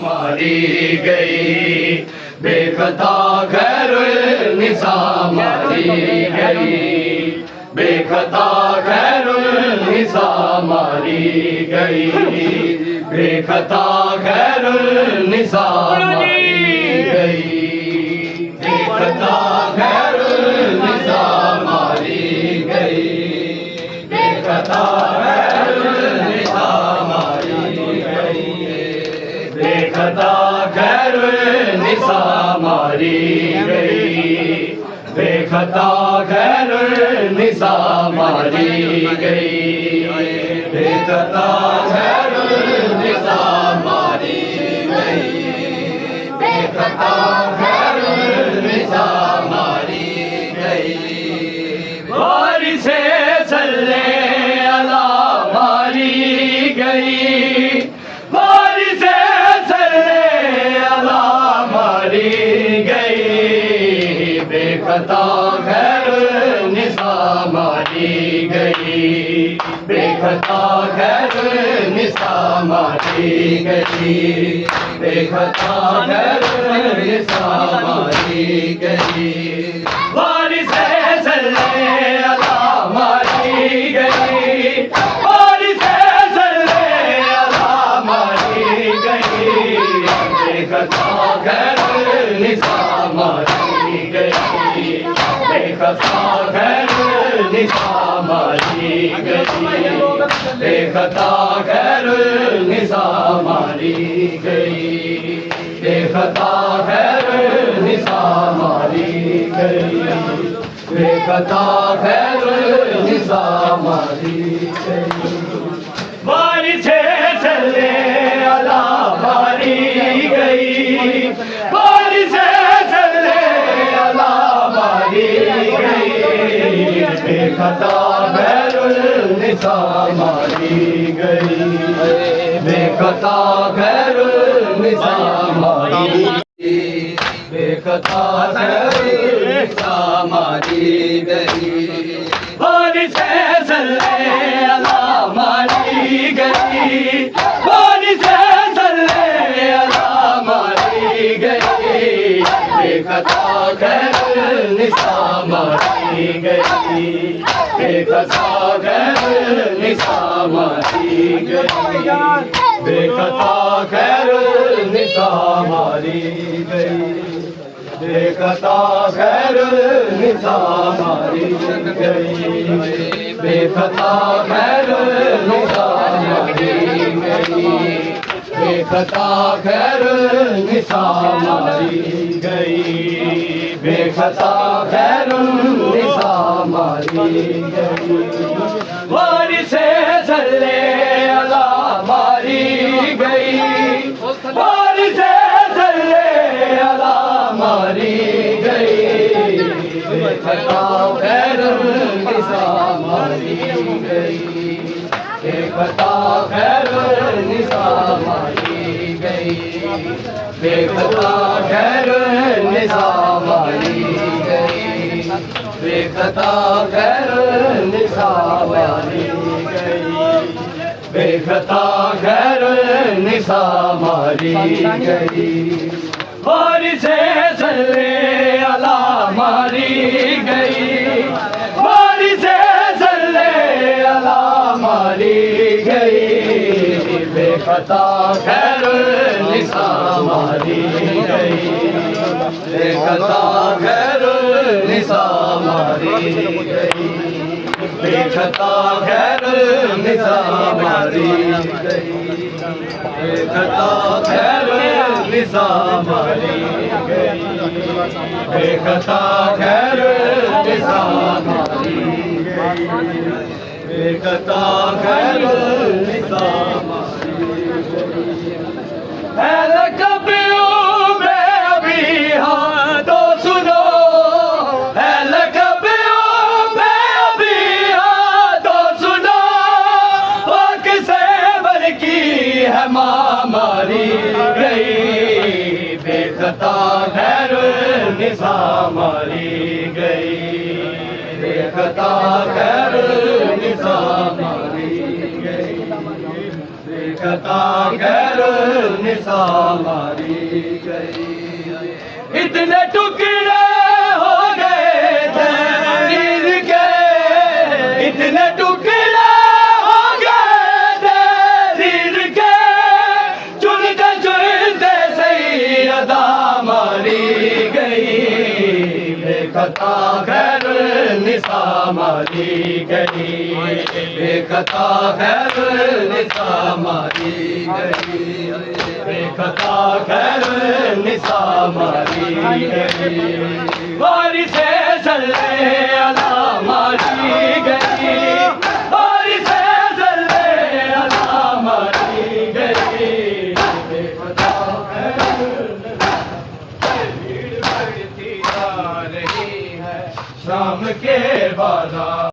मारी गई बेखता खैरुल निसा मारी गई बेखता खैरुल निसा मारी गई बेखता खैरुल निसा मारी गई बेखता खैरुल निसा मारी गई बेखता खैरुल निसा मारी गई बेखता खैरुल निसा मारी गई बेखता खैरुल निसा मारी गई बेखता खैरुल निसा मारी गई बेखता खैरुल निसा मारी गई वारिसे सल्ले अला मारी गई वारिसे सल्ले अला मारी गई बेखता खैरुल निसा मारी गई बेखता खैरुल निसा मारी गई बेखता खैरुल निसा मारी गई वारिसे सल्ले अला मारी गई वारिसे सल्ले अला मारी गई बेखता खैरुल निसा मारी गई बेखता खैरुल निसा मारी गई बेखता खैरुल निसा मारी गई बेखता खैरुल निसा मारी गई बेखता खैरुल निसा मारी गई वारिसे सल्ले अला मारी गई वारिसे सल्ले अला मारी गई बेखता खैरुल निसा मारी गई बेखता खैरुल निसा मारी गई बेखता खैरुल निसा मारी गई वारिसे सल्ले अला मारी गई वारिसे सल्ले अला मारी गई बेखता खैरुल निसा मारी गई बेखता खैरुल निसा मारी गई बेखता खैरुल निसा मारी गई बेखता खैरुल निसा मारी गई बेखता खैरुल निसा मारी गई बेखता खैरुल निसा मारी गई बेखता खैरुल निसा मारी गई वारिसे सल्ले अला मारी गई वारिसे सल्ले अला मारी गई बेखता खैरुल निसा मारी गई बेखता खैरुल निसा मारी गई बेखता खैरुल निसा मारी गई बेखता खैरुल निसा मारी गई बेखता खैरुल निसा मारी गई वारिसे सल्ले अला मारी गई वारिसे सल्ले अला मारी गई बेखता खैरुल निसा मारी गई बेखता खैरुल निसा मारी गई बेखता खैरुल निसा मारी गई बेखता खैरुल निसा मारी गई बेखता खैरुल निसा मारी गई बेखता खैरुल निसा मारी गई कबियों में अभी हाँ तो सुनो कबियों में अभी हाँ तो सुनो वो किसे बर की है माँ मारी गई बेखता खैरुल निसा मारी गई बेखता खैरुल निसा बेखता खैर निसा मारी गई। इतने टुकड़े हो गए तहरीर के, इतने टुकड़े हो गए तहरीर के, चुनते चुनते सैयदा मारी गई। बेखता खैर निसा मारी गई, बेखता खैर निसा मारी गई, बेखता खैर निसा मारी गई। वारिसे सल्ले अला मारी गई, वारिसे सल्ले अला मारी गई। बेखता खैर भीड़ बढ़ती जा रही है शाम के बाजार।